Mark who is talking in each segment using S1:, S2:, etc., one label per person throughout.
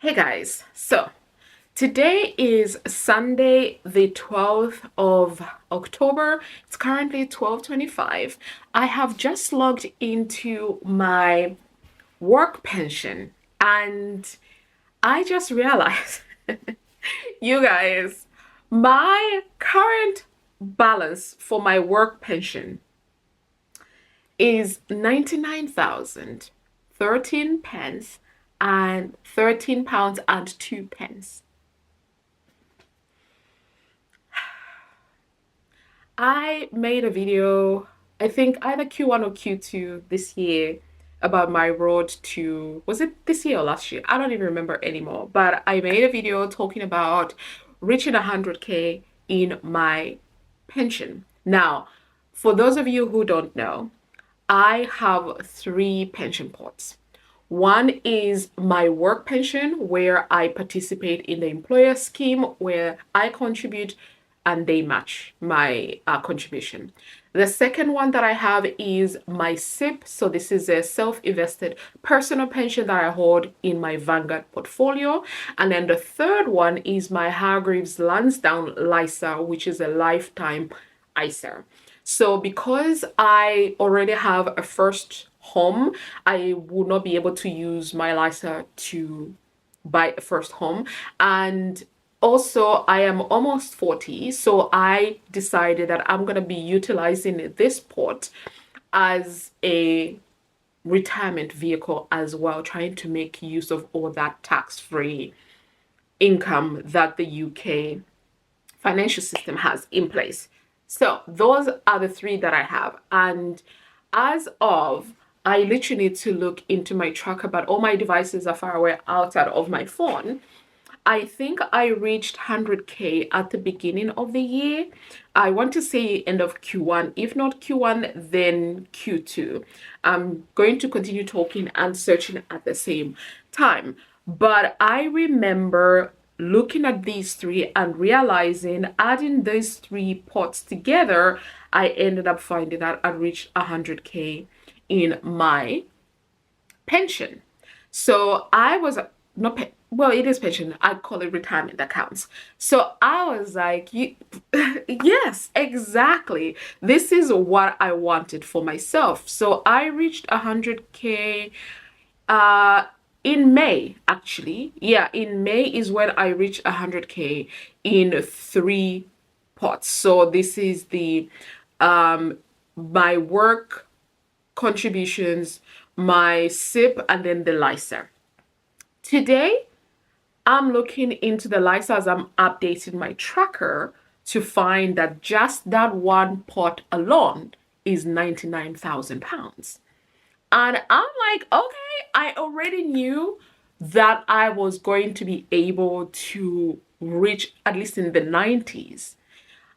S1: Hey guys, so today is Sunday, the 12th of October. It's currently 12:25. I have just logged into my work pension and I just realized, you guys, my current balance for my work pension is 99,013 pence and 13 pounds and 2 pence. I made a video, I think either Q1 or Q2 this year, about my road to, was it this year or last year? I don't even remember anymore. But I made a video talking about reaching 100K in my pension. Now, for those of you who don't know, I have three pension pots. One is my work pension, where I participate in the employer scheme, where I contribute and they match my contribution. The second one that I have is my SIP. So this is a self-invested personal pension that I hold in my Vanguard portfolio. And then the third one is my Hargreaves Lansdowne LISA, which is a lifetime ISA. So because I already have a first home, I will not be able to use my LISA to buy a first home. And also, I am almost 40, so I decided that I'm going to be utilizing this pot as a retirement vehicle as well, trying to make use of all that tax-free income that the UK financial system has in place. So those are the three that I have. And as of, I literally need to look into my tracker, but all my devices are far away outside of my phone. I think I reached 100K at the beginning of the year. I want to say end of Q1. If not Q1, then Q2. I'm going to continue talking and searching at the same time. But I remember looking at these three and realizing adding those three pots together, I ended up finding that I reached 100K in my pension. So I was not well, it is pension. I call it retirement accounts. So I was like, yes, exactly. This is what I wanted for myself. So I reached 100K in May, actually. Yeah, in May is when I reached 100K in three pots. So this is the my work contributions, my SIP, and then the LISA. Today, I'm looking into the LISA as I'm updating my tracker to find that just that one pot alone is £99,000. And I'm like, okay, I already knew that I was going to be able to reach at least in the 90s.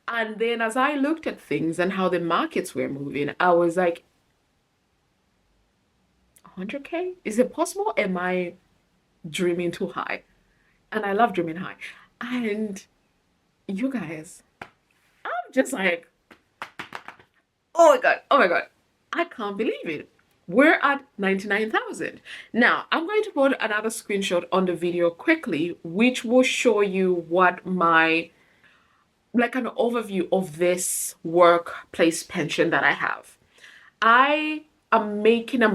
S1: And then as I looked at things and how the markets were moving, I was like, 100K? Is it possible? Am I dreaming too high? And I love dreaming high. And you guys, I'm just like, oh my God, oh my God. I can't believe it. We're at 99,000. Now, I'm going to put another screenshot on the video quickly, which will show you what my, like an overview of this workplace pension that I have. I'm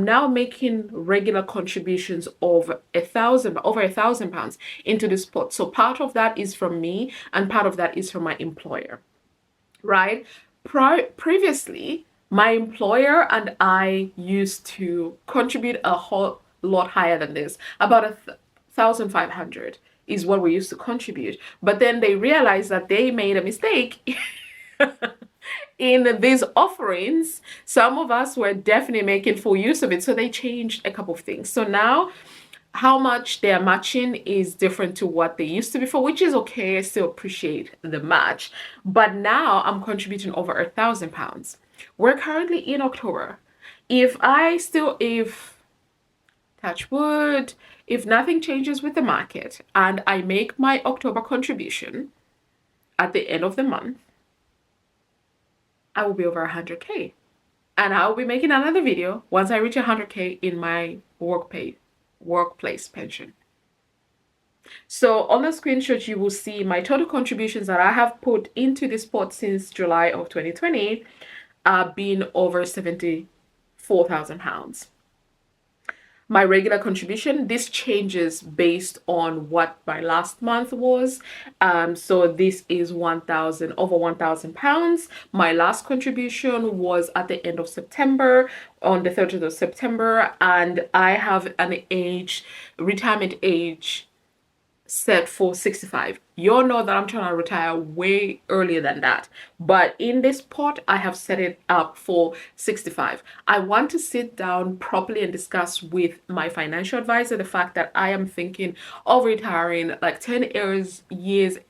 S1: now making regular contributions of over £1,000 into this pot. So part of that is from me and part of that is from my employer, right? Previously, my employer and I used to contribute a whole lot higher than this. About 1,500 is what we used to contribute. But then they realized that they made a mistake in these offerings. Some of us were definitely making full use of it, so they changed a couple of things. So now how much they're matching is different to what they used to before, which is okay. I still appreciate the match, but now I'm contributing over £1,000. We're currently in October. If touch wood, if nothing changes with the market and I make my October contribution at the end of the month, I will be over 100K. And I will be making another video once I reach 100K in my workplace pension. So on the screenshot, you will see my total contributions that I have put into this pot since July of 2020 been over £74,000. My regular contribution, this changes based on what my last month was. So this is over £1,000. My last contribution was at the end of September, on the 30th of September, and I have an retirement age set for 65. You all know that I'm trying to retire way earlier than that, but in this pot I have set it up for 65. I want to sit down properly and discuss with my financial advisor the fact that I am thinking of retiring like 10 years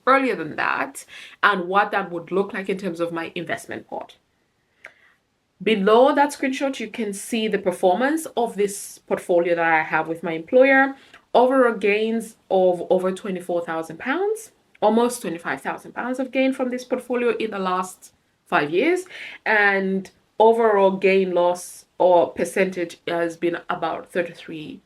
S1: earlier than that, and what that would look like in terms of my investment pot. Below that screenshot, you can see the performance of this portfolio that I have with my employer. Overall gains of over £24,000, almost £25,000 of gain from this portfolio in the last 5 years. And overall gain loss or percentage has been about 33%,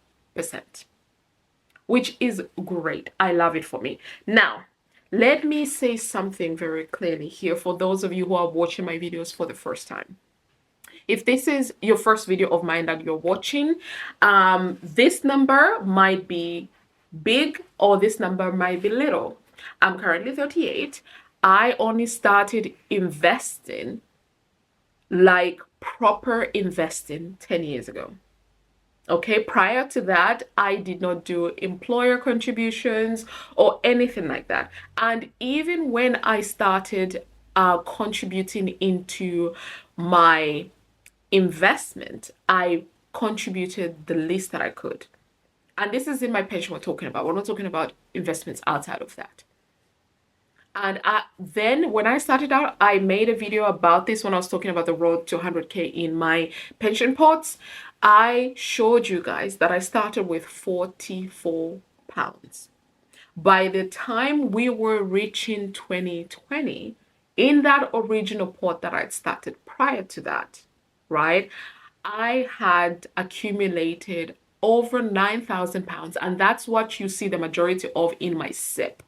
S1: which is great. I love it for me. Now, let me say something very clearly here for those of you who are watching my videos for the first time. If this is your first video of mine that you're watching, this number might be big or this number might be little. I'm currently 38. I only started investing, like proper investing, 10 years ago. Okay, prior to that, I did not do employer contributions or anything like that. And even when I started contributing into my investment, I contributed the least that I could. And this is in my pension we're talking about. We're not talking about investments outside of that. And then when I started out, I made a video about this when I was talking about the road to 100K in my pension pots. I showed you guys that I started with £44. By the time we were reaching 2020, in that original pot that I'd started prior to that, right, I had accumulated over £9,000, and that's what you see the majority of in my SIP,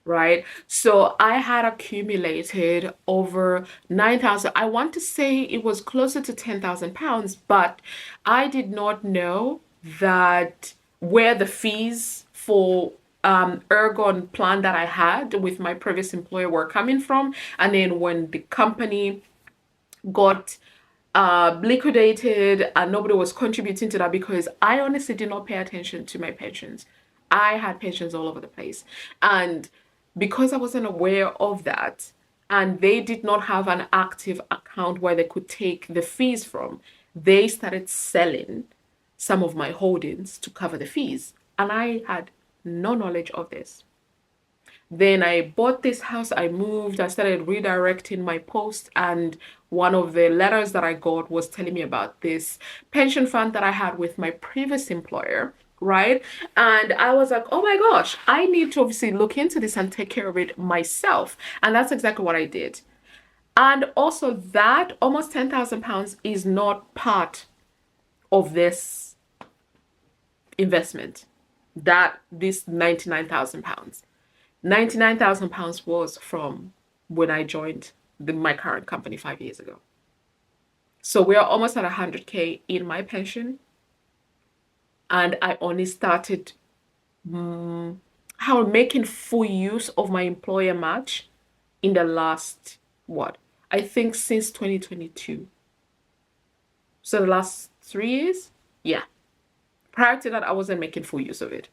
S1: right? So I had accumulated over 9,000. I want to say it was closer to £10,000, but I did not know that where the fees for Ergon plan that I had with my previous employer were coming from. And then when the company got liquidated and nobody was contributing to that, because I honestly did not pay attention to my pensions. I had pensions all over the place, and because I wasn't aware of that, and they did not have an active account where they could take the fees from, they started selling some of my holdings to cover the fees, and I had no knowledge of this. Then I bought this house, I moved, I started redirecting my post, and one of the letters that I got was telling me about this pension fund that I had with my previous employer, right? And I was like, oh my gosh, I need to obviously look into this and take care of it myself. And that's exactly what I did. And also that almost £10,000 is not part of this investment, that this £99,000. £99,000 was from when I joined my current company 5 years ago. So we are almost at 100K in my pension. And I only started making full use of my employer match in the last, I think since 2022. So the last 3 years? Yeah. Prior to that, I wasn't making full use of it.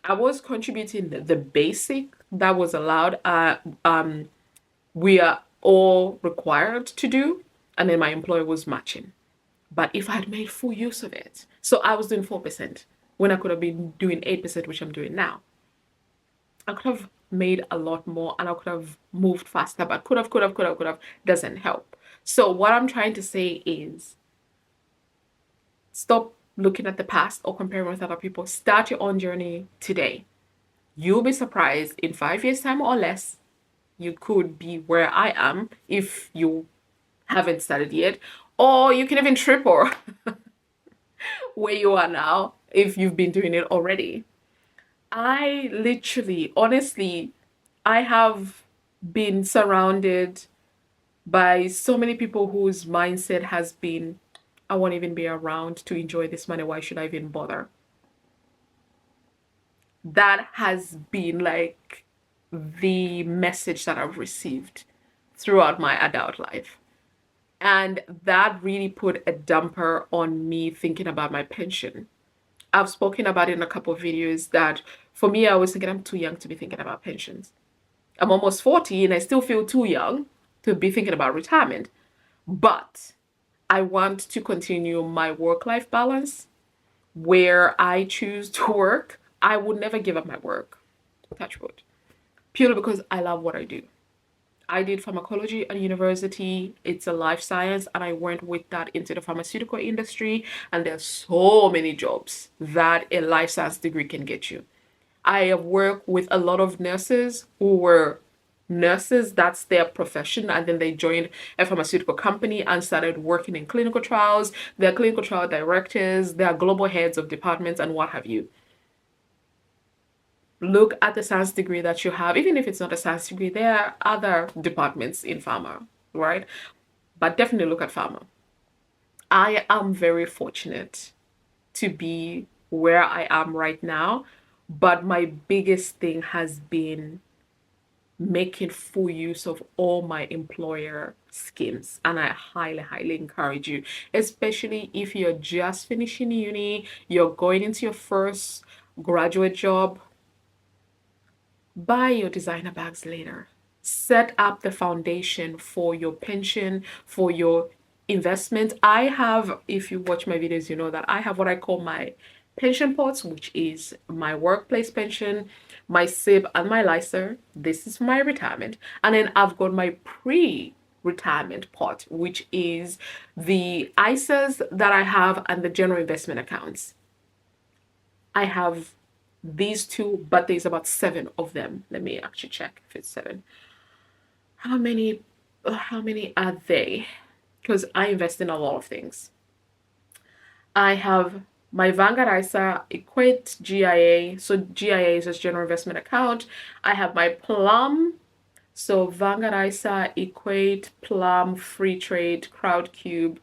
S1: I was contributing the basic that was allowed. We are all required to do, and then my employer was matching. But if I had made full use of it, so I was doing 4% when I could have been doing 8%, which I'm doing now, I could have made a lot more and I could have moved faster, but could have doesn't help. So what I'm trying to say is stop looking at the past or comparing with other people. Start your own journey today. You'll be surprised in 5 years' time or less, you could be where I am if you haven't started yet, or you can even triple where you are now if you've been doing it already. I literally, honestly, I have been surrounded by so many people whose mindset has been, I won't even be around to enjoy this money. Why should I even bother? That has been like the message that I've received throughout my adult life. And that really put a damper on me thinking about my pension. I've spoken about it in a couple of videos that for me, I was thinking I'm too young to be thinking about pensions. I'm almost 40 and I still feel too young to be thinking about retirement. But I want to continue my work-life balance where I choose to work. I would never give up my work, touch wood, purely because I love what I do. I did pharmacology at university. It's a life science, and I went with that into the pharmaceutical industry. And there's so many jobs that a life science degree can get you. I have worked with a lot of nurses who were nurses, that's their profession, and then they joined a pharmaceutical company and started working in clinical trials. They're clinical trial directors, they're global heads of departments, and what have you. Look at the science degree that you have. Even if it's not a science degree, there are other departments in pharma, right? But definitely look at pharma. I am very fortunate to be where I am right now, but my biggest thing has been making full use of all my employer schemes. And I highly, highly encourage you, especially if you're just finishing uni, you're going into your first graduate job. Buy your designer bags later. Set up the foundation for your pension, for your investment. I have, if you watch my videos, you know that I have what I call my pension pots, which is my workplace pension, my SIB, and my LISA. This is my retirement. And then I've got my pre-retirement pot, which is the ISAs that I have and the general investment accounts. I have these two, but there's about 7 of them. Let me actually check if it's 7. How many are they? Because I invest in a lot of things. I have my Vanguard ISA, Equate GIA. So GIA is just general investment account. I have my Plum. So Vanguard ISA, Equate, Plum, Free Trade, Crowdcube,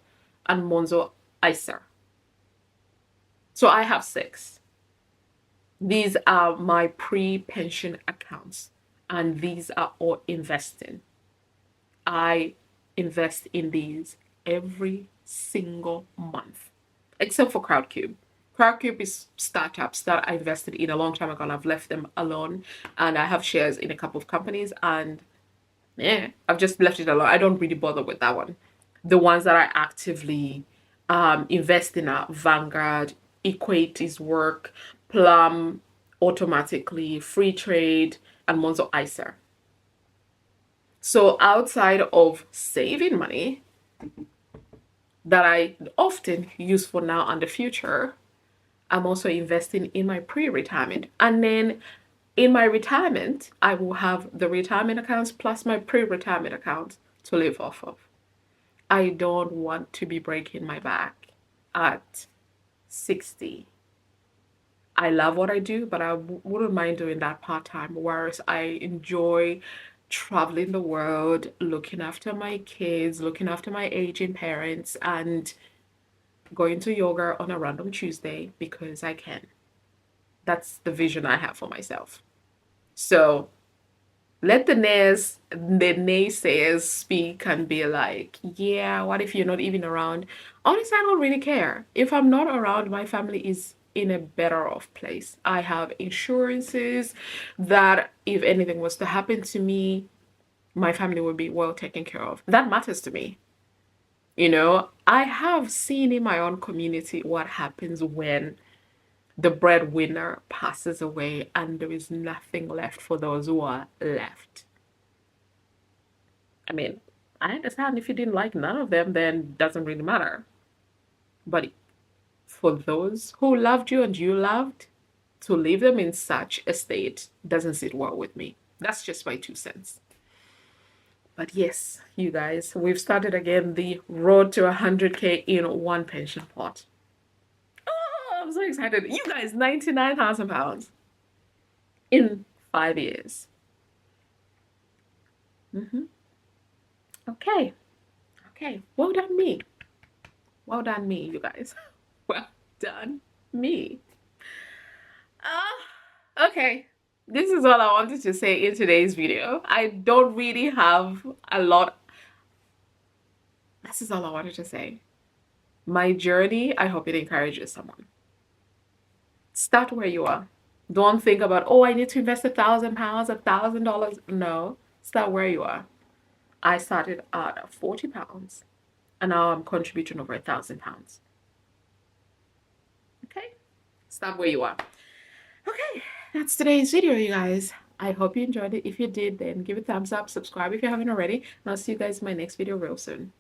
S1: and Monzo ISA. So I have 6. These are my pre-pension accounts, and these are all investing. I invest in these every single month, except for Crowdcube. Crowdcube is startups that I invested in a long time ago, and I've left them alone. And I have shares in a couple of companies, and yeah, I've just left it alone. I don't really bother with that one. The ones that I actively invest in are Vanguard, Equate is Work, Plum, Automatically, Free Trade, and Monzo ISA. So outside of saving money that I often use for now and the future, I'm also investing in my pre-retirement. And then in my retirement, I will have the retirement accounts plus my pre-retirement accounts to live off of. I don't want to be breaking my back at 60. I love what I do, but I wouldn't mind doing that part-time, whereas I enjoy traveling the world, looking after my kids, looking after my aging parents, and going to yoga on a random Tuesday because I can. That's the vision I have for myself. So let the naysayers speak and be like, yeah, what if you're not even around? Honestly, I don't really care. If I'm not around, my family is in a better off place. I have insurances that if anything was to happen to me, my family would be well taken care of. That matters to me. I have seen in my own community what happens when the breadwinner passes away and there is nothing left for those who are left. I mean, I understand if you didn't like none of them, then it doesn't really matter. But for those who loved you and you loved, to leave them in such a state doesn't sit well with me. That's just my 2 cents. But yes, you guys, we've started again the road to 100K in one pension pot. Oh, I'm so excited. You guys, £99,000. in 5 years. Okay. Okay. Well done, me. Well done, me, you guys. Well done, me. Okay. This is all I wanted to say in today's video. I don't really have a lot. This is all I wanted to say. My journey, I hope it encourages someone. Start where you are. Don't think about, oh, I need to invest £1,000, $1,000. No, start where you are. I started at £40 and now I'm contributing over £1,000. Okay, start where you are. Okay, that's today's video, you guys. I hope you enjoyed it. If you did, then give it a thumbs up, subscribe if you haven't already, and I'll see you guys in my next video real soon.